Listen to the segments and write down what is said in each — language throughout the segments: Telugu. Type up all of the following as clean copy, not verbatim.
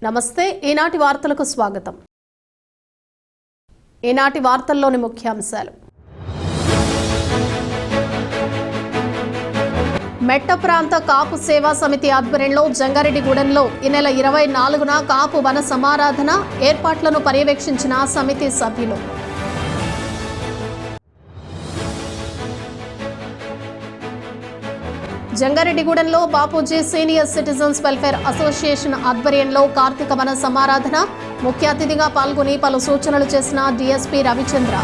నమస్తే ఈనాటి వార్తలకు స్వాగతం. ఈనాటి వార్తల్లోని ముఖ్యాంశాలు. మెట్ట ప్రాంత కాపు సేవా సమితి ఆధ్వర్యంలో జంగారెడ్డిగూడెంలో ఈ నెల 24న కాపు వన సమారాధన ఏర్పాట్లను పర్యవేక్షించిన సమితి సభ్యులు. జంగారెడ్డిగూడెంలో Bapuji senior citizens welfare association ఆధ్వర్యంలో కార్తీక వన సమారాధన ముఖ్య అతిథిగా పాల్గొని పలు సూచనలు చేసిన డీఎస్పీ రవిచంద్ర.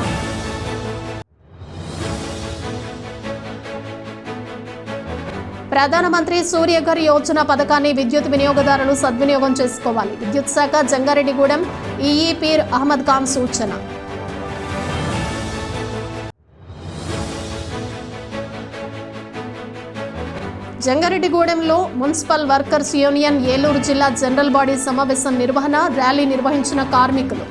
ప్రధానమంత్రి సూర్యఘర్ యోజన పథకాన్ని విద్యుత్ వినియోగదారులు సద్వినియోగం చేసుకోవాలి. విద్యుత్ శాఖ జంగారెడ్డిగూడెం ఈఈ పీర్ అహ్మద్ ఖాన్ సూచన. జంగారెడ్డిగూడెంలో మున్సిపల్ వర్కర్స్ యూనియన్ ఏలూరు జిల్లా జనరల్ బాడీ సమావేశం నిర్వహణ ర్యాలీ నిర్వహించిన కార్మికులు.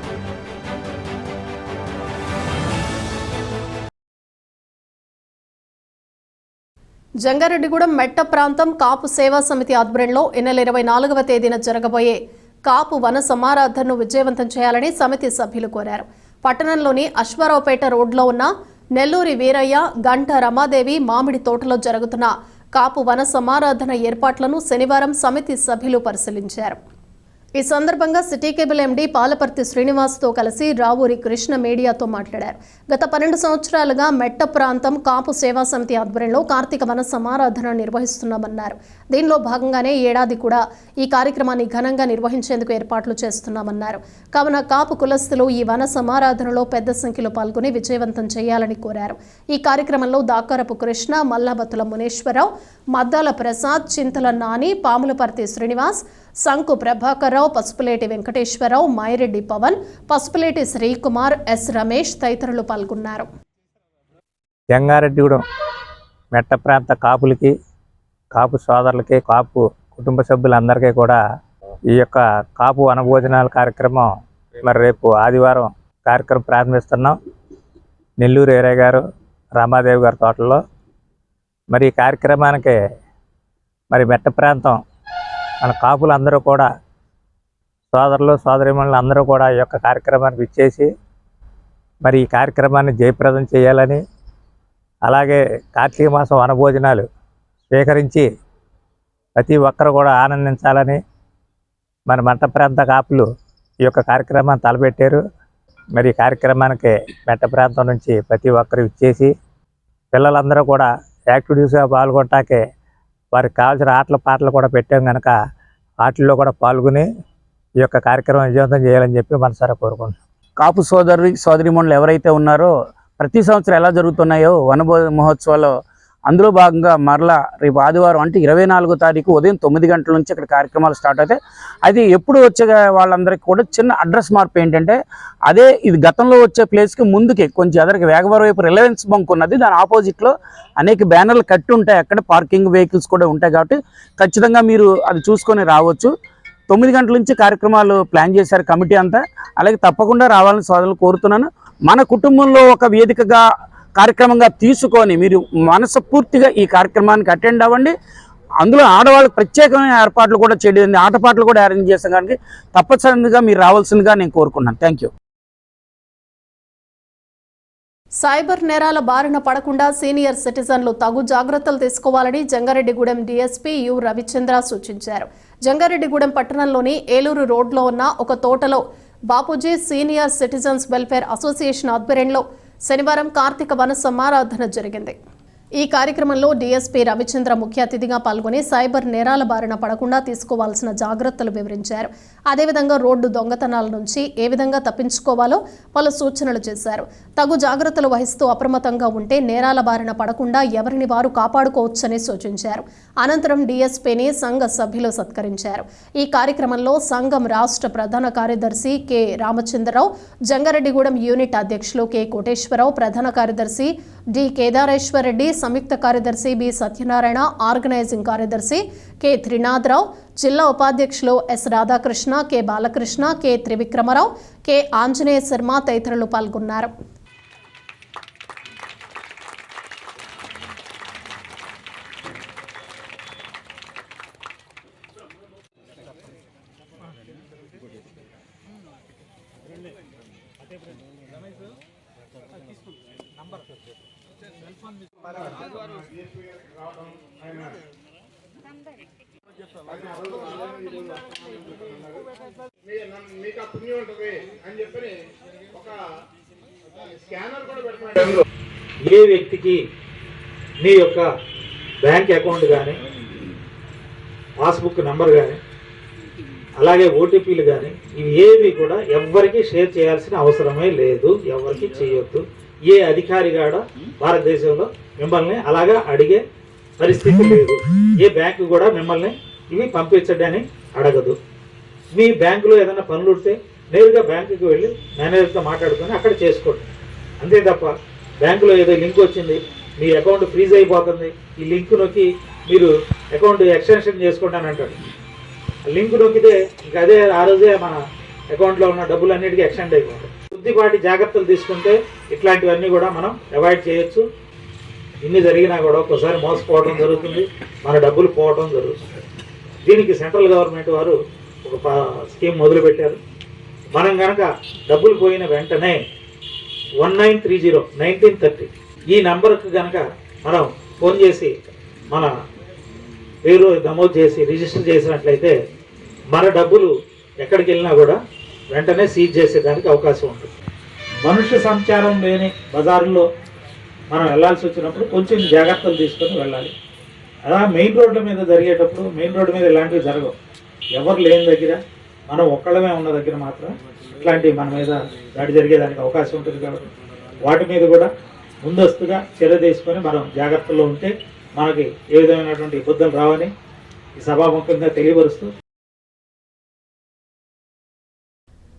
జంగారెడ్డిగూడెం మెట్ట ప్రాంతం కాపు సేవా సమితి ఆధ్వర్యంలో ఈ నెల 24వ తేదీన జరగబోయే కాపు వన సమారాధనను విజయవంతం చేయాలని సమితి సభ్యులు కోరారు. పట్టణంలోని అశ్వారావుపేట రోడ్లో ఉన్న నెల్లూరి వీరయ్య, గంట రమాదేవి మామిడి తోటలో జరుగుతున్న కాపు వన సమారాధన ఏర్పాట్లను శనివారం సమితి సభ్యులు పరిశీలించారు. ఈ సందర్భంగా సిటీ కేబుల్ ఎండీ పాలపర్తి శ్రీనివాస్తో కలిసి రావూరి కృష్ణ మీడియాతో మాట్లాడారు. గత 12 సంవత్సరాలుగా మెట్ట ప్రాంతం కాపు సేవా సమితి ఆధ్వర్యంలో కార్తీక వన సమారాధన నిర్వహిస్తున్నామన్నారు. దీనిలో భాగంగానే ఏడాది కూడా ఈ కార్యక్రమాన్ని ఘనంగా నిర్వహించేందుకు ఏర్పాట్లు చేస్తున్నామన్నారు. కావున కాపు కులస్తులు ఈ వన సమారాధనలో పెద్ద సంఖ్యలో పాల్గొని విజయవంతం చేయాలని కోరారు. ఈ కార్యక్రమంలో దాకారపు కృష్ణ, మల్లాబత్తుల మునేశ్వరరావు, మద్దాల ప్రసాద్, చింతల నాని, పాములపర్తి శ్రీనివాస్, సంకు ప్రభాకర్రావు, పసుపులేటి వెంకటేశ్వరరావు, మాయిరెడ్డి పవన్, పసుపులేటి శ్రీకుమార్, ఎస్ రమేష్ తదితరులు పాల్గొన్నారు. జంగారెడ్డిగూడెం మెట్ట ప్రాంత కాపులకి, కాపు సోదరులకి, కాపు కుటుంబ సభ్యులందరికీ కూడా ఈ యొక్క కాపు వనభోజనాల కార్యక్రమం మరి రేపు ఆదివారం కార్యక్రమం ప్రారంభిస్తున్నాం. నెల్లూరు ఏరయ్య గారు, రామాదేవి గారి తోటలో మరి ఈ కార్యక్రమానికి మరి మెట్ట ప్రాంతం మన కాపులందరూ కూడా, సోదరులు సోదరీమణులు అందరూ కూడా ఈ యొక్క కార్యక్రమానికి ఇచ్చేసి మరి ఈ కార్యక్రమాన్ని జయప్రదం చేయాలని, అలాగే కార్తీక మాసం వనభోజనాలు స్వీకరించి ప్రతి ఒక్కరు కూడా ఆనందించాలని మన మెట్ట ప్రాంత కాపులు ఈ యొక్క కార్యక్రమాన్ని తలపెట్టారు. మరి ఈ కార్యక్రమానికి మెట్ట ప్రాంతం నుంచి ప్రతి ఒక్కరు ఇచ్చేసి పిల్లలందరూ కూడా యాక్టివిటీస్గా పాల్గొనటానికి వారికి కావాల్సిన ఆటల పాటలు కూడా పెట్టాం కనుక వాటిల్లో కూడా పాల్గొని ఈ యొక్క కార్యక్రమం విజయవంతం చేయాలని చెప్పి మనసారా కోరుకుంటున్నాం. కాపు సోదరీమణులు ఎవరైతే ఉన్నారో ప్రతి సంవత్సరం ఎలా జరుగుతున్నాయో వన మహోత్సవాలు అందులో భాగంగా మరలా రేపు ఆదివారం అంటే 24వ తారీఖు ఉదయం 9 గంటల నుంచి ఇక్కడ కార్యక్రమాలు స్టార్ట్ అవుతాయి. అది ఎప్పుడు వచ్చే వాళ్ళందరికీ కూడా చిన్న అడ్రస్ మార్పు ఏంటంటే, అదే ఇది గతంలో వచ్చే ప్లేస్కి ముందుకి కొంచెం ఎదరికి వేగవరం వైపు రిలయన్స్ బంక్ ఉన్నది, దాని ఆపోజిట్లో అనేక బ్యానర్లు కట్టి ఉంటాయి. అక్కడ పార్కింగ్ వెహికల్స్ కూడా ఉంటాయి కాబట్టి ఖచ్చితంగా మీరు అది చూసుకొని రావచ్చు. 9 గంటల నుంచి కార్యక్రమాలు ప్లాన్ చేశారు కమిటీ అంతా. అలాగే తప్పకుండా రావాలని సోదరులు కోరుతున్నాను. మన కుటుంబంలో ఒక వేదికగా కార్యక్రమంగా తీసుకొని మీరు మనస్ఫూర్తిగా ఈ కార్యక్రమానికి అటెండ్ అవ్వండి. అందులో ఆడవాళ్ళకి ప్రత్యేకమైన ఏర్పాట్లు కూడా చేయడం, ఆటపాటలు కూడా అరేంజ్ చేసాం కానీ తప్పనిసరిగా మీరు రావాల్సిందిగా నేను కోరుకున్నాను. Thank you. సైబర్ నేరాల బారిన పడకుండా సీనియర్ సిటిజన్లు తగు జాగ్రత్తలు తీసుకోవాలని జంగారెడ్డిగూడెం డీఎస్పీ యు రవిచంద్ర సూచించారు. జంగారెడ్డిగూడెం పట్టణంలోని ఏలూరు రోడ్లో ఉన్న ఒక తోటలో Bapuji senior citizens welfare association ఆధ్వర్యంలో శనివారం కార్తీక వన సమారాధన జరిగింది. ఈ కార్యక్రమంలో డీఎస్పీ రవిచంద్ర ముఖ్య అతిథిగా పాల్గొని సైబర్ నేరాల బారిన పడకుండా తీసుకోవాల్సిన జాగ్రత్తలు వివరించారు. అదేవిధంగా రోడ్డు దొంగతనాల నుంచి ఏ విధంగా తప్పించుకోవాలో పలు సూచనలు చేశారు. తగు జాగ్రత్తలు వహిస్తూ అప్రమత్తంగా ఉంటే నేరాల బారిన పడకుండా ఎవరిని వారు కాపాడుకోవచ్చని సూచించారు. అనంతరం డీఎస్పీని సంఘ సభ్యులు సత్కరించారు. ఈ కార్యక్రమంలో సంఘం రాష్ట్ర ప్రధాన కార్యదర్శి కె రామచంద్రరావు, జంగారెడ్డిగూడెం యూనిట్ అధ్యక్షులు కె కోటేశ్వరరావు, ప్రధాన కార్యదర్శి డి కేదారేశ్వర్ రెడ్డి, సంయుక్త కార్యదర్శి బి సత్యనారాయణ, ఆర్గనైజింగ్ కార్యదర్శి కె త్రినాథరావు, జిల్లా ఉపాధ్యక్షులు S Radhakrishna, K Balakrishna, K Trivikramarao, K Anjaneya Sharma తదితరులు పాల్గొన్నారు. మీకు ఆ పుణ్యం ఉంటుంది అని చెప్పి ఒక స్కానర్ కూడా పెడుతున్నాడు. ఏ వ్యక్తికి మీ యొక్క బ్యాంక్ అకౌంట్ కానీ పాస్బుక్ నంబర్ కానీ అలాగే ఓటీపీలు కానీ ఇవి ఏవి కూడా ఎవ్వరికి షేర్ చేయాల్సిన అవసరమే లేదు, ఎవరికి చేయొద్దు. ఏ అధికారి కూడా భారతదేశంలో మిమ్మల్ని అలాగా అడిగే పరిస్థితి లేదు. ఏ బ్యాంకు కూడా మిమ్మల్ని ఇవి పంపించడని అడగదు. మీ బ్యాంకులో ఏదైనా పనులు ఉంటే నేరుగా బ్యాంకుకి వెళ్ళి మేనేజర్తో మాట్లాడుకొని అక్కడ చేసుకోండి. అంతే తప్ప బ్యాంకులో ఏదో లింక్ వచ్చింది, మీ అకౌంట్ ఫ్రీజ్ అయిపోతుంది, ఈ లింక్ నొక్కి మీరు అకౌంట్ ఎక్స్టెన్షన్ చేసుకోండి అని అంటాడు. లింక్ నొక్కితే ఇంకా అదే ఆ రోజే మన అకౌంట్లో ఉన్న డబ్బులు అన్నిటికీ ఎక్స్టెండ్ అయిపోతాయి. కొద్దిపాటి జాగ్రత్తలు తీసుకుంటే ఇట్లాంటివన్నీ కూడా మనం అవాయిడ్ చేయొచ్చు. ఇన్ని జరిగినా కూడా ఒక్కోసారి మోసపోవడం జరుగుతుంది, మన డబ్బులు పోవడం జరుగుతుంది. దీనికి సెంట్రల్ గవర్నమెంట్ వారు ఒక స్కీమ్ మొదలుపెట్టారు. మనం కనుక డబ్బులు పోయిన వెంటనే 1930 ఈ నంబర్కి కనుక మనం ఫోన్ చేసి మన పేరు నమోదు చేసి రిజిస్టర్ చేసినట్లయితే మన డబ్బులు ఎక్కడికి వెళ్ళినా కూడా వెంటనే సీజ్ చేసేదానికి అవకాశం ఉంటుంది. మనుష్య సంచారం లేని బజారుల్లో మనం వెళ్ళాల్సి వచ్చినప్పుడు కొంచెం జాగ్రత్తలు తీసుకొని వెళ్ళాలి. అలా మెయిన్ రోడ్ల మీద జరిగేటప్పుడు మెయిన్ రోడ్డు మీద ఇలాంటివి జరగవు. ఎవరు లేని దగ్గర మనం ఒక్కళ్ళమే ఉన్న దగ్గర మాత్రం ఇట్లాంటివి మన మీద దాడి జరిగేదానికి అవకాశం ఉంటుంది. కాబట్టి వాటి మీద కూడా ముందస్తుగా చర్య తీసుకొని మనం జాగ్రత్తలో ఉంటే మనకి ఏ విధమైనటువంటి ఇబ్బందులు రావని ఈ సభాముఖంగా తెలియపరుస్తూ,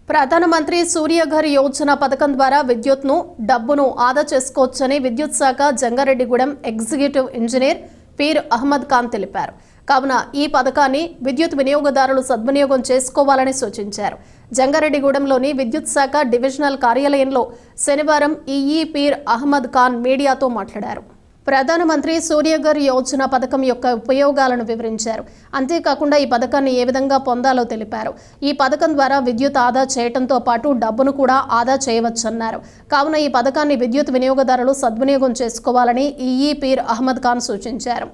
ప్రధానమంత్రి సూర్యఘర్ యోజన పథకం ద్వారా విద్యుత్ను డబ్బును ఆదా చేసుకోవచ్చని విద్యుత్ శాఖ జంగారెడ్డిగూడెం ఎగ్జిక్యూటివ్ ఇంజనీర్ పీర్ అహ్మద్ ఖాన్ తెలిపారు. కావున ఈ పథకాన్ని విద్యుత్ వినియోగదారులు సద్వినియోగం చేసుకోవాలని సూచించారు. జంగారెడ్డిగూడెంలోని విద్యుత్ శాఖ డివిజనల్ కార్యాలయంలో శనివారం ఈఈ పీర్ అహ్మద్ ఖాన్ మీడియాతో మాట్లాడారు. ప్రధానమంత్రి సూర్యఘర్ యోజన పథకం యొక్క ఉపయోగాలను వివరించారు. అంతేకాకుండా ఈ పథకాన్ని ఏ విధంగా పొందాలో తెలిపారు. ఈ పథకం ద్వారా విద్యుత్ ఆదా చేయడంతో పాటు డబ్బును కూడా ఆదా చేయవచ్చన్నారు. కావున ఈ పథకాన్ని విద్యుత్ వినియోగదారులు సద్వినియోగం చేసుకోవాలని ఈఈ పీర్ అహ్మద్ ఖాన్ సూచించారు.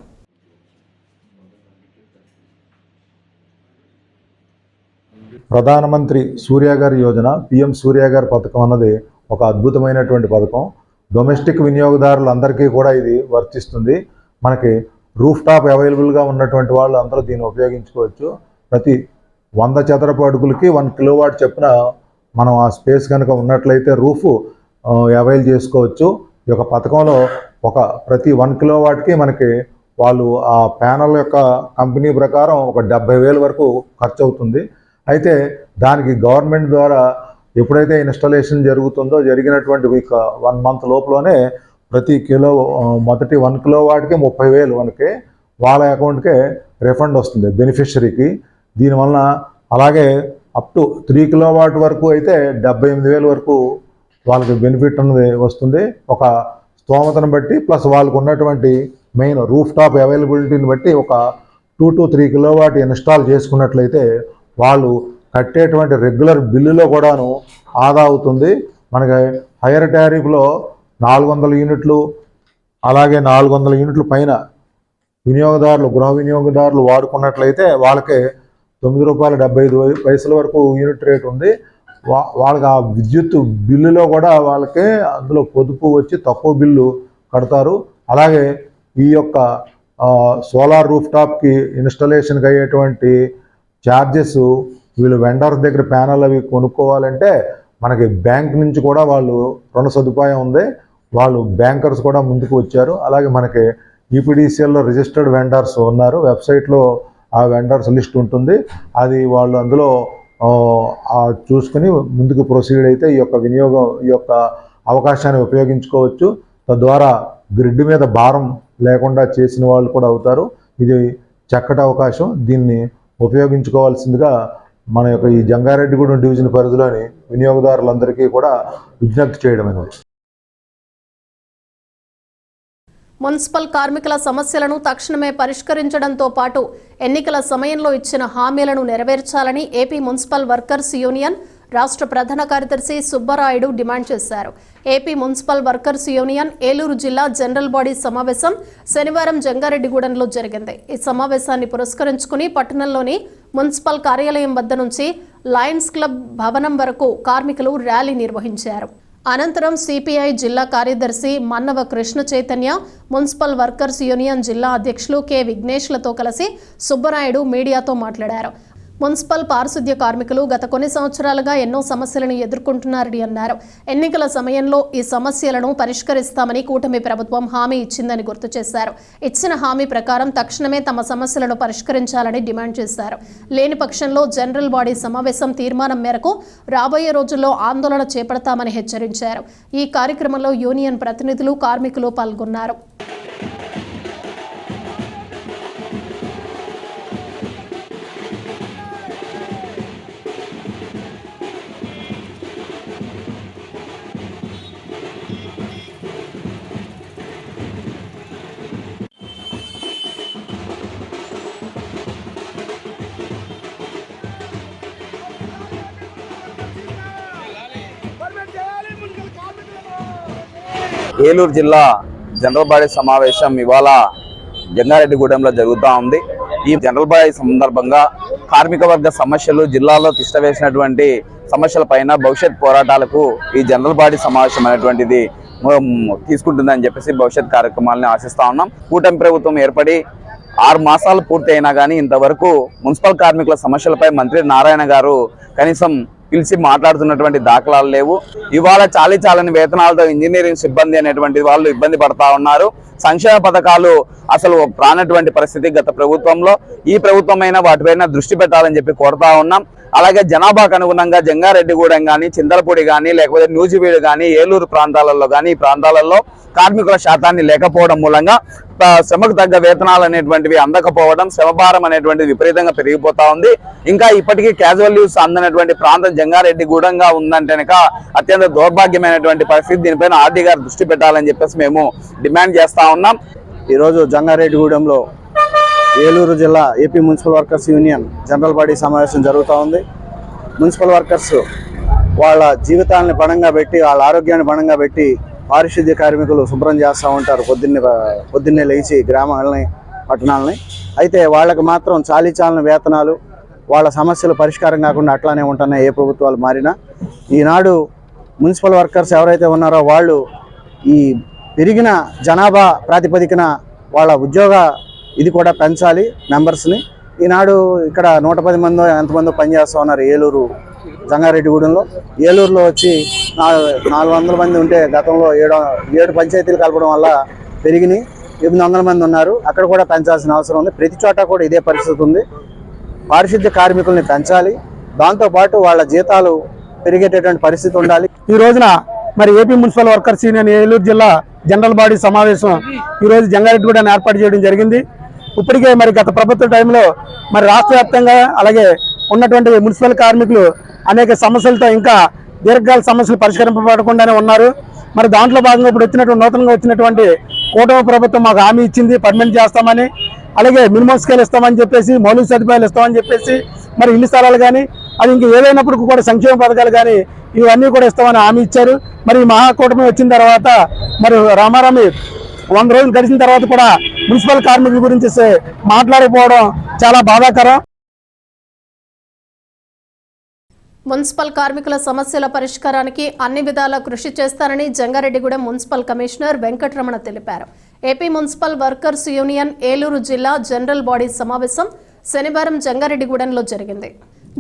ప్రధానమంత్రి సూర్యఘర్ యోజన పిఎం సూర్యఘర్ పథకం అన్నది ఒక అద్భుతమైనటువంటి పథకం. డొమెస్టిక్ వినియోగదారులందరికీ కూడా ఇది వర్తిస్తుంది. మనకి రూఫ్ టాప్ అవైలబుల్గా ఉన్నటువంటి వాళ్ళు అందరూ దీన్ని ఉపయోగించుకోవచ్చు. ప్రతి 100 చదరపు అడుగులకి 1 కిలోవాట్ చొప్పున మనం ఆ స్పేస్ కనుక ఉన్నట్లయితే రూఫ్ అవైల్ చేసుకోవచ్చు. ఈ యొక్క పథకంలో ప్రతి 1 కిలోవాట్కి మనకి వాళ్ళు ఆ ప్యానల్ యొక్క కంపెనీ ప్రకారం ఒక 70,000 వరకు ఖర్చు అవుతుంది. అయితే దానికి గవర్నమెంట్ ద్వారా ఎప్పుడైతే ఇన్స్టాలేషన్ జరుగుతుందో జరిగినటువంటి 1 మంత్ లోపలనే ప్రతి మొదటి 1 కిలోవాట్కి 30,000 మనకి వాళ్ళ అకౌంట్కే రిఫండ్ వస్తుంది బెనిఫిషరీకి. దీనివల్ల అలాగే అప్ టు 3 కిలోవాట్ వరకు అయితే 78,000 వరకు వాళ్ళకి బెనిఫిట్ అనేది వస్తుంది. ఒక స్తోమతను బట్టి ప్లస్ వాళ్ళకు ఉన్నటువంటి మెయిన్ రూఫ్ టాప్ అవైలబిలిటీని బట్టి ఒక 2 to 3 కిలోవాట్ ఇన్స్టాల్ చేసుకున్నట్లయితే వాళ్ళు కట్టేటువంటి రెగ్యులర్ బిల్లులో కూడాను ఆదా అవుతుంది. మనకి హైయర్ టారిఫ్లో 400 యూనిట్లు అలాగే 400 యూనిట్ల పైన గృహ వినియోగదారులు వాడుకున్నట్లయితే వాళ్ళకి ₹9.75 వరకు యూనిట్ రేట్ ఉంది. వాళ్ళకి ఆ విద్యుత్ బిల్లులో కూడా వాళ్ళకి అందులో పొదుపు వచ్చి తక్కువ బిల్లు కడతారు. అలాగే ఈ యొక్క సోలార్ రూఫ్ టాప్కి ఇన్స్టాలేషన్కి అయ్యేటువంటి ఛార్జెస్ వీళ్ళు వెండర్స్ దగ్గర ప్యానల్ అవి కొనుక్కోవాలంటే మనకి బ్యాంక్ నుంచి కూడా వాళ్ళు రుణ సదుపాయం ఉంది. వాళ్ళు బ్యాంకర్స్ కూడా ముందుకు వచ్చారు. అలాగే మనకి ఈపీడీసీఎల్లో రిజిస్టర్డ్ వెండర్స్ ఉన్నారు. వెబ్సైట్లో ఆ వెండర్స్ లిస్ట్ ఉంటుంది. అది వాళ్ళు అందులో చూసుకుని ముందుకు ప్రొసీడ్ అయితే ఈ యొక్క అవకాశాన్ని ఉపయోగించుకోవచ్చు. తద్వారా గ్రిడ్ మీద భారం లేకుండా చేసిన వాళ్ళు కూడా అవుతారు. ఇది చక్కటి అవకాశం. దీన్ని ఉపయోగించుకోవాల్సిందిగా మన యొక్క ఈ జంగారెడ్డిగూడెం డివిజన్ పరిధిలోని వినియోగదారులందరికీ కూడా విజ్ఞప్తి చేయడం అనేది. మున్సిపల్ కార్మికుల సమస్యలను తక్షణమే పరిష్కరించడంతో పాటు ఎన్నికల సమయంలో ఇచ్చిన హామీలను నెరవేర్చాలని ఏపీ మున్సిపల్ వర్కర్స్ యూనియన్ రాష్ట్ర ప్రధాన కార్యదర్శి సుబ్బరాయుడు డిమాండ్ చేశారు. AP municipal workers union Eluru జిల్లా జనరల్ బాడీ సమావేశం శనివారం జంగారెడ్డిగూడెంలో జరిగింది. ఈ సమావేశాన్ని పురస్కరించుకుని పట్టణంలోని మున్సిపల్ కార్యాలయం వద్ద నుంచి లయన్స్ క్లబ్ భవనం వరకు కార్మికులు ర్యాలీ నిర్వహించారు. అనంతరం సిపిఐ జిల్లా కార్యదర్శి Mannava Krishna Chaitanya, municipal workers union జిల్లా అధ్యక్షులు కె విఘ్నేష్లతో కలిసి సుబ్బరాయుడు మీడియాతో మాట్లాడారు. మున్సిపల్ పారిశుద్ధ్య కార్మికులు గత కొన్ని సంవత్సరాలుగా ఎన్నో సమస్యలను ఎదుర్కొంటున్నారని అన్నారు. ఎన్నికల సమయంలో ఈ సమస్యలను పరిష్కరిస్తామని కూటమి ప్రభుత్వం హామీ ఇచ్చిందని గుర్తు చేశారు. ఇచ్చిన హామీ ప్రకారం తక్షణమే తమ సమస్యలను పరిష్కరించాలని డిమాండ్ చేశారు. లేని పక్షంలో జనరల్ బాడీ సమావేశం తీర్మానం మేరకు రాబోయే రోజుల్లో ఆందోళన చేపడతామని హెచ్చరించారు. ఈ కార్యక్రమంలో యూనియన్ ప్రతినిధులు, కార్మికులు పాల్గొన్నారు. ఏలూరు జిల్లా జనరల్ బాడీ సమావేశం ఇవాళ జంగారెడ్డిగూడెంలో జరుగుతూ ఉంది. ఈ జనరల్ బాడీ సందర్భంగా కార్మిక వర్గ సమస్యలు, జిల్లాలో తిష్టవేసినటువంటి సమస్యల పైన భవిష్యత్ పోరాటాలకు ఈ జనరల్ బాడీ సమావేశం అనేటువంటిది తీసుకుంటుందని చెప్పేసి భవిష్యత్ కార్యక్రమాలని ఆశిస్తా ఉన్నాం. కూటమి ప్రభుత్వం ఏర్పడి 6 మాసాలు పూర్తి అయినా కానీ ఇంతవరకు మున్సిపల్ కార్మికుల సమస్యలపై మంత్రి నారాయణ గారు కనీసం పిలిచి మాట్లాడుతున్నటువంటి దాఖలాలు లేవు. ఇవాళ చాలని వేతనాలతో ఇంజనీరింగ్ సిబ్బంది అనేటువంటి వాళ్ళు ఇబ్బంది పడతా ఉన్నారు. సంక్షేమ పథకాలు అసలు రానటువంటి పరిస్థితి గత ప్రభుత్వంలో. ఈ ప్రభుత్వమైనా వాటిపైన దృష్టి పెట్టాలని చెప్పి కోరుతా ఉన్నాం. అలాగే జనాభాకు అనుగుణంగా జంగారెడ్డిగూడెం కానీ, చింతలపూడి కానీ, లేకపోతే న్యూజివీడు కానీ, ఏలూరు ప్రాంతాలలో కానీ ఈ ప్రాంతాలలో కార్మికుల శాతాన్ని లేకపోవడం మూలంగా శ్రమకు తగ్గ వేతనాలు అనేటువంటివి అందకపోవడం, శ్రమభారం అనేటువంటిది విపరీతంగా పెరిగిపోతా ఉంది. ఇంకా ఇప్పటికీ క్యాజువల్ లీవ్స్ అందనటువంటి ప్రాంతం జంగారెడ్డిగూడెంగా ఉందంటే అత్యంత దౌర్భాగ్యమైనటువంటి పరిస్థితి. దీనిపైన ఆర్డీ గారు దృష్టి పెట్టాలని చెప్పేసి మేము డిమాండ్ చేస్తా ఉన్నాం. ఈరోజు జంగారెడ్డిగూడెంలో ఏలూరు జిల్లా AP municipal workers union general body సమావేశం జరుగుతూ ఉంది. మున్సిపల్ వర్కర్స్ వాళ్ళ జీవితాలని పణంగా పెట్టి, వాళ్ళ ఆరోగ్యాన్ని పణంగా పెట్టి పారిశుద్ధ్య కార్మికులు శుభ్రం చేస్తూ ఉంటారు పొద్దున్నే లేచి గ్రామాలని, పట్టణాలని. అయితే వాళ్ళకి మాత్రం చాలీచాలని వేతనాలు, వాళ్ళ సమస్యలు పరిష్కారం కాకుండా అట్లానే ఉంటున్నాయి ఏ ప్రభుత్వాలు మారినా. ఈనాడు మున్సిపల్ వర్కర్స్ ఎవరైతే ఉన్నారో వాళ్ళు ఈ పెరిగిన జనాభా ప్రాతిపదికన వాళ్ళ ఉద్యోగ ఇది కూడా పెంచాలి మెంబర్స్ని. ఈనాడు ఇక్కడ 110 మందో ఎంతమందో పనిచేస్తూ ఉన్నారు ఏలూరు జంగారెడ్డిగూడెంలో. ఏలూరులో వచ్చి 400 మంది ఉంటే గతంలో 7 పంచాయతీలు కలపడం వల్ల పెరిగినాయి 800 మంది ఉన్నారు. అక్కడ కూడా పెంచాల్సిన అవసరం ఉంది. ప్రతి చోట కూడా ఇదే పరిస్థితి ఉంది. పారిశుద్ధ్య కార్మికుల్ని పెంచాలి, దాంతోపాటు వాళ్ళ జీతాలు పెరిగేటటువంటి పరిస్థితి ఉండాలి. ఈ రోజున మరి AP municipal workers union Eluru జిల్లా జనరల్ బాడీ సమావేశం ఈరోజు జంగారెడ్డిగూడెం ఏర్పాటు చేయడం జరిగింది. ఇప్పటికే మరి గత ప్రభుత్వ టైంలో మరి రాష్ట్ర వ్యాప్తంగా అలాగే ఉన్నటువంటి మున్సిపల్ కార్మికులు అనేక సమస్యలతో ఇంకా దీర్ఘకాల సమస్యలు పరిష్కరింపబడకుండానే ఉన్నారు. మరి దాంట్లో భాగంగా ఇప్పుడు నూతనంగా వచ్చినటువంటి కూటమి ప్రభుత్వం మాకు హామీ ఇచ్చింది, పర్మనెంట్ చేస్తామని, అలాగే మినిమం స్కేల్ ఇస్తామని చెప్పేసి, మౌలిక సదుపాయాలు ఇస్తామని చెప్పేసి, మరి ఇల్లు స్థలాలు కానీ అది ఇంకా ఏదైనప్పటికీ కూడా సంక్షేమ పథకాలు కానీ ఇవన్నీ కూడా ఇస్తామని హామీ ఇచ్చారు. మరి మహాకూటమి వచ్చిన తర్వాత మరి రామారామి 100 రోజులు గడిచిన తర్వాత కూడా మున్సిపల్ కార్మికుల గురించి మాట్లాడకపోవడం చాలా బాధాకరం. మున్సిపల్ కార్మికుల సమస్యల పరిష్కారానికి అన్ని విధాలా కృషి చేస్తారని జంగారెడ్డిగూడెం మున్సిపల్ కమిషనర్ వెంకటరమణ తెలిపారు. AP municipal workers union Eluru జిల్లా జనరల్ బాడీ సమావేశం శనివారం జంగారెడ్డిగూడెంలో జరిగింది.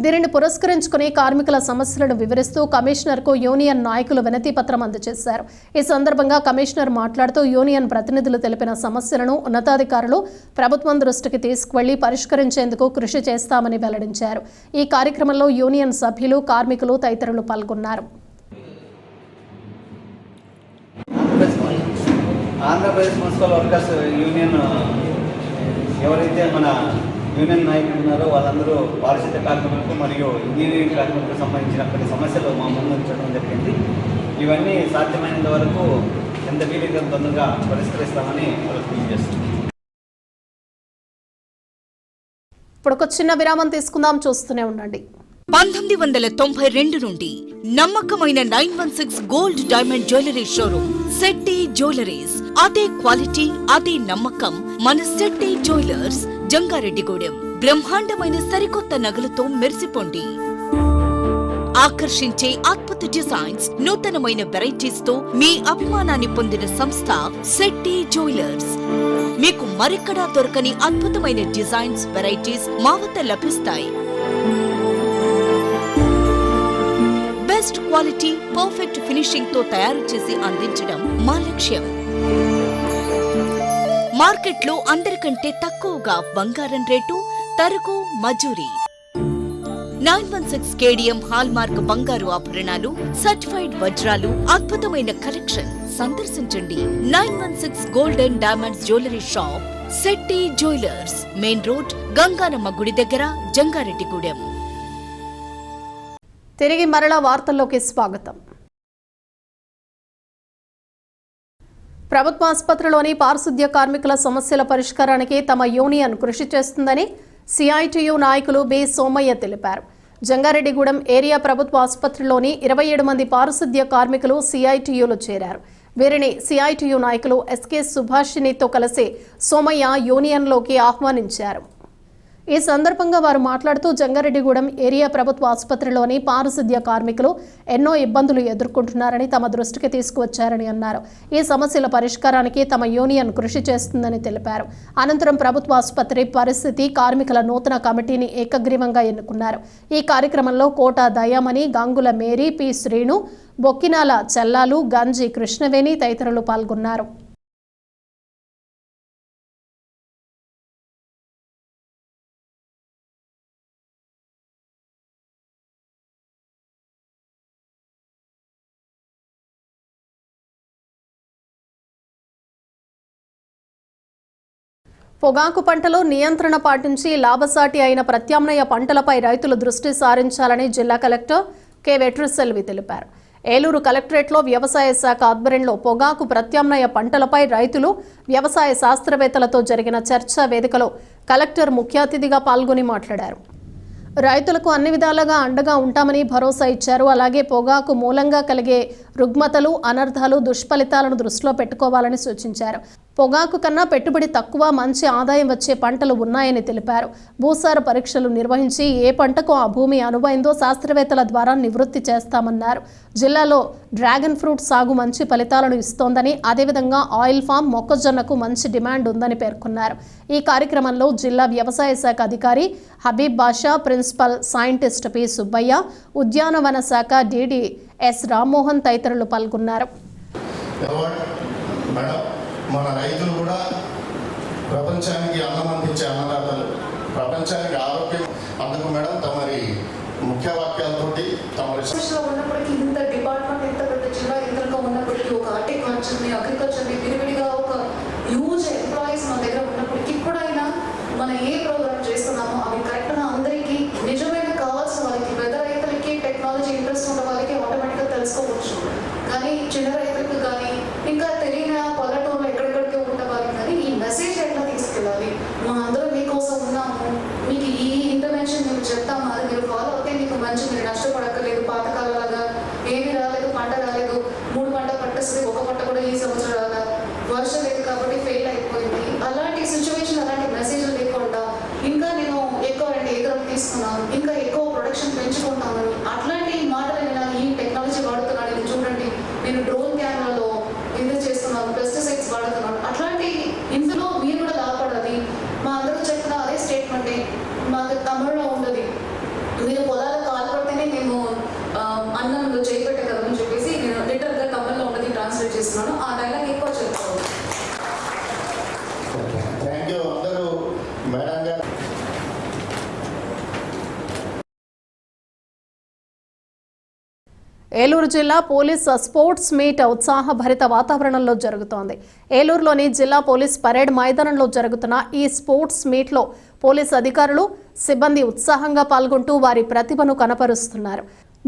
దీనిని పురస్కరించుకుని కార్మికుల సమస్యలను వివరిస్తూ కమిషనర్కు యూనియన్ నాయకులు వినతి పత్రం అందజేశారు. ఈ సందర్భంగా కమిషనర్ మాట్లాడుతూ యూనియన్ ప్రతినిధులు తెలిపిన సమస్యలను ఉన్నతాధికారులు ప్రభుత్వం దృష్టికి తీసుకువెళ్లి పరిష్కరించేందుకు కృషి చేస్తామని వెల్లడించారు. ఈ కార్యక్రమంలో యూనియన్ సభ్యులు, కార్మికులు తదితరులు పాల్గొన్నారు. ఆంధ్రప్రదేశ్ మున్సిపల్ వర్కర్స్ యూనియన్ ఎవరైతే మన యూనియన్ నాయకులు ఉన్నారో వాళ్ళందరూ పారిశుద్ధ్య కార్మికులకు మరియు ఇంజనీరింగ్ కార్మికులకు సంబంధించినటువంటి సమస్యలు మా ముందు ఉంచడం జరిగింది. ఇవన్నీ సాధ్యమైనంత వరకు ఎంత వీలైతే తొందరగా పరిష్కరిస్తామని వాళ్ళకి తెలియజేస్తున్నాం. ఇప్పుడు ఒక చిన్న విరామం తీసుకుందాం, చూస్తూనే ఉండండి. 1992 నుండి నమ్మకమైన 916 gold diamond jewellery showroom Shetty jewelleries. అదే క్వాలిటీ, అదే నమ్మకం మన శెట్టి జ్యువెలర్స్, జంగారెడ్డిగూడెం. బ్రహ్మాండమైన సరికొత్త నగలతో మెరిసిపోండి. ఆకర్షించే అద్భుత డిజైన్స్, నూతనమైన వెరైటీస్ తో మీ అభిమానాన్ని పొందిన సంస్థ శెట్టి జ్యువెలర్స్. మీకు మరెక్కడా దొరకని అద్భుతమైన డిజైన్స్, వెరైటీస్ మా వద్ద లభిస్తాయి. బెస్ట్ క్వాలిటీ, పర్ఫెక్ట్ ఫినిషింగ్ తో తయారు చేసి అందించడం మా లక్ష్యం. మార్కెట్లో అందరికంటే తక్కువగా బంగారం రేటు, తరుగు, మజూరీ. 916 కేడిఎం హాల్మార్క్ బంగారు ఆభరణాలు, సర్టిఫైడ్ వజ్రాలు, అద్భుతమైన కలెక్షన్. సందర్శించండి 916 gold and diamonds jewellery shop, Shetty jewellers, main road, Ganganamma గుడి దగ్గర, జంగారెడ్డిగూడెం. తిరిగి మరలా వార్తల్లోకి స్వాగతం. ప్రభుత్వ ఆసుపత్రిలోని పారిశుద్ధ్య కార్మికుల సమస్యల పరిష్కారానికి తమ యూనియన్ కృషి చేస్తుందని సిఐటియు నాయకులు బి సోమయ్య తెలిపారు. జంగారెడ్డిగూడెం ఏరియా ప్రభుత్వ ఆసుపత్రిలోని 27 మంది పారిశుద్ధ్య కార్మికులు సిఐటియులో చేరారు. వీరిని సిఐటియు నాయకులు ఎస్కే సుభాషినితో కలిసి సోమయ్య యూనియన్లోకి ఆహ్వానించారు. ఈ సందర్భంగా వారు మాట్లాడుతూ జంగారెడ్డిగూడెం ఏరియా ప్రభుత్వ ఆసుపత్రిలోని పారిశుద్ధ్య కార్మికులు ఎన్నో ఇబ్బందులు ఎదుర్కొంటున్నారని తమ దృష్టికి తీసుకువచ్చారని అన్నారు. ఈ సమస్యల పరిష్కారానికి తమ యూనియన్ కృషి చేస్తుందని తెలిపారు. అనంతరం ప్రభుత్వ ఆసుపత్రి పరిస్థితి, కార్మికుల నూతన కమిటీని ఏకగ్రీవంగా ఎన్నుకున్నారు. ఈ కార్యక్రమంలో కోట దయామణి, గంగుల మేరీ, పి శ్రీను, బొక్కినాల చెల్లాలు, గంజి కృష్ణవేణి తదితరులు పాల్గొన్నారు. పొగాకు పంటలో నియంత్రణ పాటించి లాభసాటి అయిన ప్రత్యామ్నాయ పంటలపై రైతులు దృష్టి సారించాలని జిల్లా కలెక్టర్ కె వెట్రిసెల్వి తెలిపారు. ఏలూరు కలెక్టరేట్లో వ్యవసాయ శాఖ ఆధ్వర్యంలో పొగాకు ప్రత్యామ్నాయ పంటలపై రైతులు, వ్యవసాయ శాస్త్రవేత్తలతో జరిగిన చర్చా వేదికలో కలెక్టర్ ముఖ్య అతిథిగా పాల్గొని మాట్లాడారు. రైతులకు అన్ని విధాలుగా అండగా ఉంటామని భరోసా ఇచ్చారు. అలాగే పొగాకు మూలంగా కలిగే రుగ్మతలు, అనర్థాలు, దుష్ఫలితాలను దృష్టిలో పెట్టుకోవాలని సూచించారు. పొగాకు కన్నా పెట్టుబడి తక్కువ, మంచి ఆదాయం వచ్చే పంటలు ఉన్నాయని తెలిపారు. భూసార పరీక్షలు నిర్వహించి ఏ పంటకు ఆ భూమి అనువైందో శాస్త్రవేత్తల ద్వారా నివృత్తి చేస్తామన్నారు. జిల్లాలో డ్రాగన్ ఫ్రూట్ సాగు మంచి ఫలితాలను ఇస్తోందని, అదేవిధంగా ఆయిల్ ఫామ్, మొక్కజొన్నకు మంచి డిమాండ్ ఉందని పేర్కొన్నారు. ఈ కార్యక్రమంలో జిల్లా వ్యవసాయ శాఖ అధికారి హబీబ్ బాషా, ప్రిన్సిపల్ సైంటిస్ట్ పి సుబ్బయ్య, ఉద్యానవన శాఖ డిడి ఎస్ రామ్మోహన్ తదితరులు పాల్గొన్నారు. మన రైతులు కూడా ప్రపంచానికి అన్నం అందించే అన్నదాతలు, ప్రపంచానికి ఆరోగ్యం. అందుకు మేడం తమరి ముఖ్య వాక్యాలతోటి తమరి ఉన్నప్పటికీ ఇంత డిపార్ట్మెంట్, ఇంత పెద్ద జిల్లా ఇంతగా ఉన్నప్పటికీ ఒక హార్టికల్చర్ని, అగ్రికల్చర్ని విడివిడిగా ఒక హ్యూజ్ ఎంప్లాయీస్ మన దగ్గర ఉన్నప్పటికీ ఇప్పుడైనా మనం ఏ ప్రోగ్రామ్ చేస్తున్నామో అవి కరెక్ట్గా అందరికీ నిజమైన కావాల్సిన వాళ్ళకి, పెద్ద రైతులకి టెక్నాలజీ ఇంట్రెస్ట్ ఉన్న వాళ్ళకి ఆటోమేటిక్గా తెలుసుకోవచ్చు. కానీ చిన్న రైతులకు కానీ ఇంకా తెలియని పల్లెటూరులో ఎక్కడెక్కడికి ఉండే వాళ్ళకి కానీ ఈ మెసేజ్ ఎట్లా తీసుకెళ్ళాలి, మా అందరూ మీకోసం ఉన్నాము, మీకు ఈ ఇంటర్వెన్షన్ మేము చెప్తాము, అది మీరు ఫాలో అవుతే మీకు మంచి, మీరు నష్టపడక్కర్లేదు. పాతకాలంలాగా ఏమీ రాలేదు, పంట రాలేదు, 3 పంట పట్టేస్తుంది, ఒక పంట కూడా ఈ సంవత్సరం రాదా, వర్షం లేదు కాబట్టి ఫెయిల్ అయిపోయింది. అలాంటి సిచ్యువేషన్, అలాంటి మెసేజ్లు లేకుండా ఇంకా నేను ఎక్కువ ఎకరం తీసుకున్నాను, ఇంకా ఎక్కువ ప్రొడక్షన్ పెంచుకుంటామని అట్లాంటి మాటలు వినాలి. ఈ టెక్నాలజీ వాడుతున్నాను, ఇది చూడండి, నేను డ్రోన్ కెమెరాలో ఇది చేస్తున్నాను, పెస్టిసైడ్స్ వాడుతున్నాను, అట్లాంటి ఇందులో మీరు కూడా లాభపడాలి. మా అందరూ చెప్పిన అదే స్టేట్మెంటే మాకు తమిళలో ఉన్నది, మీరు పొలాలకు కాల్పడితేనే మేము అన్నంలో చేపెట్టే కదా అని చెప్పేసి నేను లిటరల్గా తమిళలో ఉన్నది ట్రాన్స్లేట్ చేస్తున్నాను. ఆ డైలాగ్ ఎక్కువ చెప్తాను. థ్యాంక్ యూ అందరూ మేడం గారు. ఏలూరు జిల్లా పోలీస్ స్పోర్ట్స్ మీట్ ఉత్సాహభరిత వాతావరణంలో జరుగుతోంది. ఏలూరులోని జిల్లా పోలీస్ పరేడ్ మైదానంలో జరుగుతున్న ఈ స్పోర్ట్స్ మీట్లో పోలీస్ అధికారులు, సిబ్బంది ఉత్సాహంగా పాల్గొంటూ వారి ప్రతిభను కనపరుస్తున్నారు.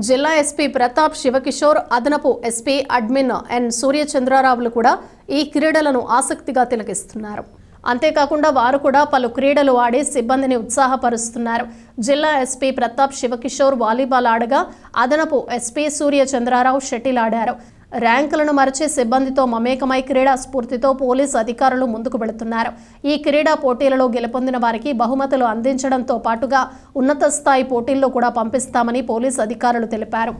జిల్లా ఎస్పీ ప్రతాప్ శివకిషోర్, అదనపు ఎస్పీ అడ్మిన్ ఎన్ సూర్యచంద్రరావులు కూడా ఈ క్రీడలను ఆసక్తిగా తిలకిస్తున్నారు. అంతేకాకుండా వారు కూడా పలు క్రీడలు ఆడి సిబ్బందిని ఉత్సాహపరుస్తున్నారు. జిల్లా ఎస్పీ ప్రతాప్ శివకిషోర్ వాలీబాల్ ఆడగా అదనపు ఎస్పీ సూర్య చంద్రారావు షటిల్ ఆడారు. ర్యాంకులను మరచి సిబ్బందితో మమేకమై క్రీడా స్ఫూర్తితో పోలీసు అధికారులు ముందుకు వెళుతున్నారు. ఈ క్రీడా పోటీలలో గెలుపొందిన వారికి బహుమతులు అందించడంతో పాటుగా ఉన్నత స్థాయి పోటీల్లో కూడా పంపిస్తామని పోలీసు అధికారులు తెలిపారు.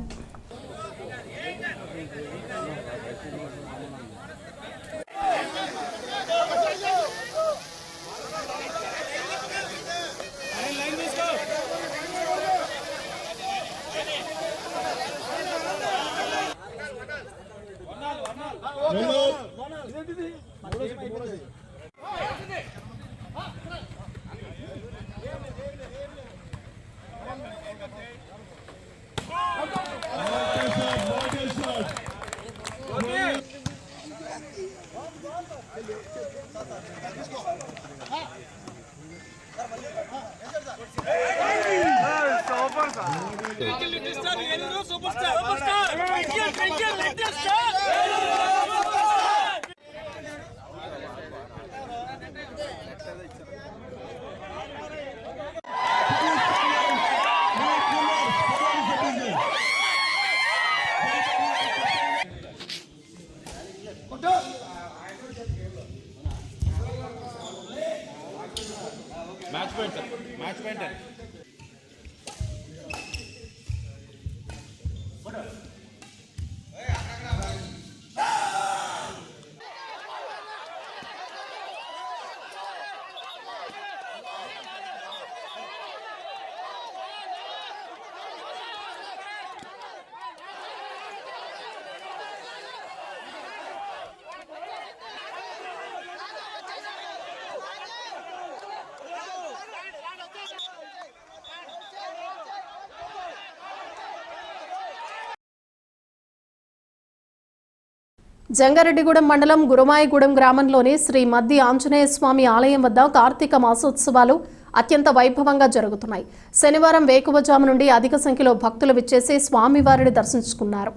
జంగారెడ్డిగూడెం మండలం గురుమాయిగూడెం గ్రామంలోని శ్రీ మద్ది ఆంజనేయ స్వామి ఆలయం వద్ద కార్తీక మాసోత్సవాలు అత్యంత వైభవంగా జరుగుతున్నాయి. శనివారం వేకువజాము నుండి అధిక సంఖ్యలో భక్తులు విచ్చేసి స్వామివారిని దర్శించుకున్నారు.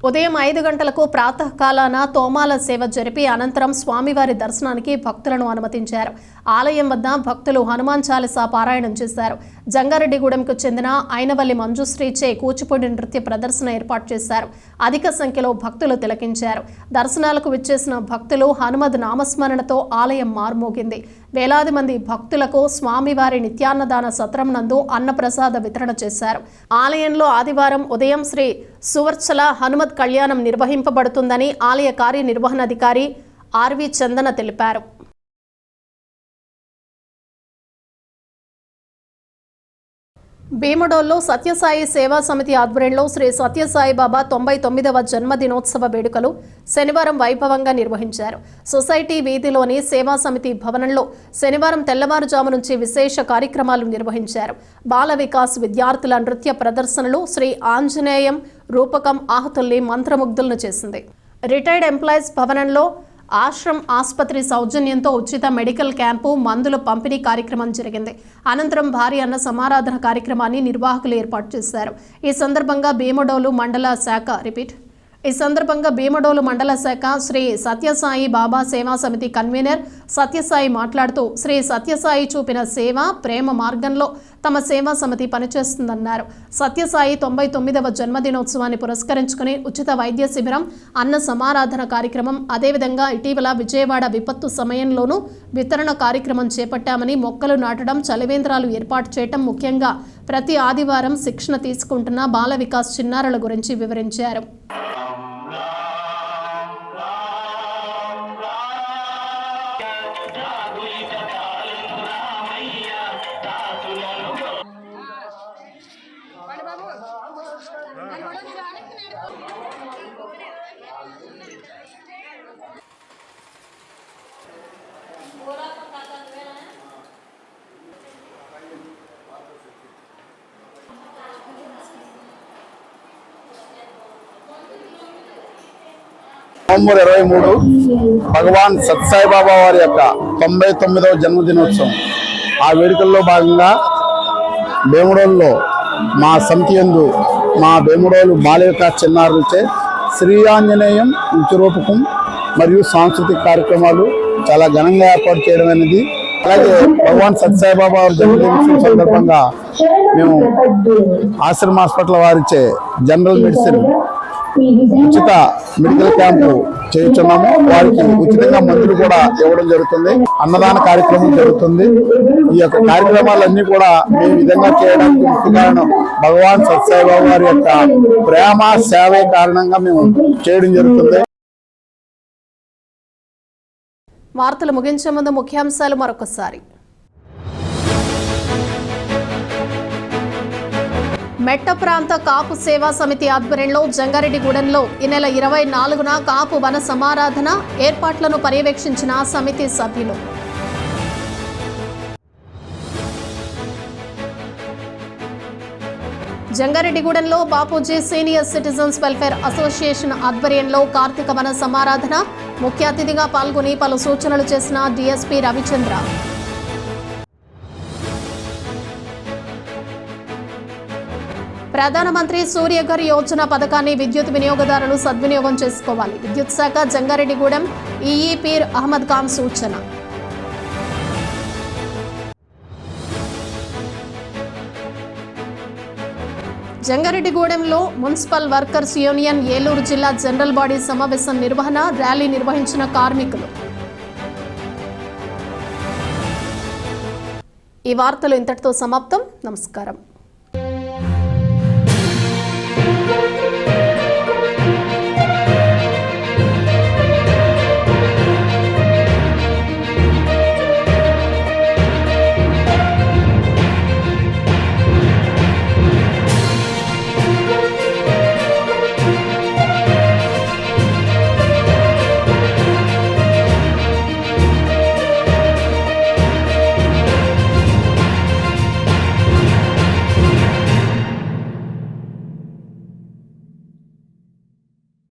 ఉదయం 5 గంటలకు ప్రాతకాలాన తోమాల సేవ జరిపి అనంతరం స్వామివారి దర్శనానికి భక్తులను అనుమతించారు. ఆలయం వద్ద భక్తులు హనుమాన్ చాలీసా పారాయణం చేశారు. జంగారెడ్డిగూడెంకు చెందిన ఐనవల్లి మంజుశ్రీచే కూచిపూడి నృత్య ప్రదర్శన ఏర్పాటు చేశారు. అధిక సంఖ్యలో భక్తులు తిలకించారు. దర్శనాలకు విచ్చేసిన భక్తులు హనుమద్ నామస్మరణతో ఆలయం మార్మోగింది. వేలాది మంది భక్తులకు స్వామివారి నిత్యాన్నదాన సత్రం నందు అన్నప్రసాద వితరణ చేశారు. ఆలయంలో ఆదివారం ఉదయం శ్రీ సువర్చల హనుమద్ కళ్యాణం నిర్వహింపబడుతుందని ఆలయ కార్యనిర్వహణాధికారి ఆర్వి చందన తెలిపారు. భీమడోల్లో సత్యసాయి సేవా సమితి ఆధ్వర్యంలో శ్రీ సత్యసాయి బాబా 99వ జన్మదినోత్సవ వేడుకలు శనివారం వైభవంగా నిర్వహించారు. సొసైటీ వీధిలోని సేవా సమితి భవనంలో శనివారం తెల్లవారుజాము నుంచి విశేష కార్యక్రమాలు నిర్వహించారు. బాల వికాస్ విద్యార్థుల నృత్య ప్రదర్శనలు శ్రీ ఆంజనేయం రూపకం ఆహుతుల్ని మంత్రముగ్ధులను చేసింది. రిటైర్డ్ ఎంప్లాయీస్ భవనంలో ఆశ్రమ్ ఆసుపత్రి సౌజన్యంతో ఉచిత మెడికల్ క్యాంపు మందుల పంపిణీ కార్యక్రమం జరిగింది. అనంతరం భారీ అన్న సమారాధన కార్యక్రమాన్ని నిర్వాహకులు ఏర్పాటు చేశారు. ఈ సందర్భంగా భీమడోలు మండల శాఖ శ్రీ సత్యసాయి బాబా సేవా సమితి కన్వీనర్ సత్యసాయి మాట్లాడుతూ శ్రీ సత్యసాయి చూపిన సేవ ప్రేమ మార్గంలో తమ సేవా సమితి పనిచేస్తుందన్నారు. సత్యసాయి 99వ జన్మదినోత్సవాన్ని పురస్కరించుకుని ఉచిత వైద్య శిబిరం, అన్న సమారాధన కార్యక్రమం, అదేవిధంగా ఇటీవల విజయవాడ విపత్తు సమయంలోనూ వితరణ కార్యక్రమం చేపట్టామని, మొక్కలు నాటడం, చలివేంద్రాలు ఏర్పాటు చేయటం, ముఖ్యంగా ప్రతి ఆదివారం శిక్షణ తీసుకుంటున్న బాల వికాస్ చిన్నారుల గురించి వివరించారు. నవంబర్ 23 భగవాన్ సత్సాయి బాబా వారి యొక్క 99వ జన్మదినోత్సవం. ఆ వేడుకల్లో భాగంగా భీమడోలులో మా సమితి యందు మా భీమడోలు బాలిక చిన్నారులచే శ్రీ ఆంజనేయం నృత్య రూపకం మరియు సాంస్కృతిక కార్యక్రమాలు చాలా ఘనంగా ఏర్పాటు చేయడం అనేది. అలాగే భగవాన్ సత్యసాయిబాబా జన్మదినోత్సవం సందర్భంగా మేము ఆశ్రమ హాస్పిటల్ వారిచే జనరల్ మెడిసిన్ ఉచిత మెడికల్ క్యాంపు చేయించున్నాము. వారికి ఉచితంగా మందులు కూడా ఇవ్వడం జరుగుతుంది. అన్నదాన కార్యక్రమం జరుగుతుంది. ఈ యొక్క కార్యక్రమాలన్నీ కూడా మేము విధంగా చేయడానికి ముఖ్య కారణం భగవాన్ సత్యసాయిబాబా వారి యొక్క ప్రేమ సేవే కారణంగా మేము చేయడం జరుగుతుంది. వార్తలు ముగించే ముందు ముఖ్యాంశాలు మరొకసారి. మెట్ట ప్రాంత కాపు సేవా సమితి ఆధ్వర్యంలో జంగారెడ్డిగూడెంలో ఈ నెల 24న కాపు వన సమారాధన ఏర్పాట్లను పర్యవేక్షించిన సమితి సభ్యులు. జంగారెడ్డిగూడెంలో Bapuji senior citizens welfare association ఆధ్వర్యంలో కార్తీక వన సమారాధన ముఖ్య అతిథిగా పాల్గొని పలు సూచనలు చేసిన డీఎస్పీ రవిచంద్ర. ప్రధానమంత్రి సూర్యఘర్ యోజన పథకాన్ని విద్యుత్ వినియోగదారులు సద్వినియోగం చేసుకోవాలి. విద్యుత్ శాఖ జంగారెడ్డిగూడెం ఈఈ పీర్ అహ్మద్ ఖాన్ సూచన. జంగారెడ్డిగూడెంలో మున్సిపల్ వర్కర్స్ యూనియన్ ఏలూరు జిల్లా జనరల్ బాడీ సమావేశం నిర్వహణ, ర్యాలీ నిర్వహించిన కార్మికులు. ఈ వార్తలు ఇంతటితో సమాప్తం. నమస్కారం.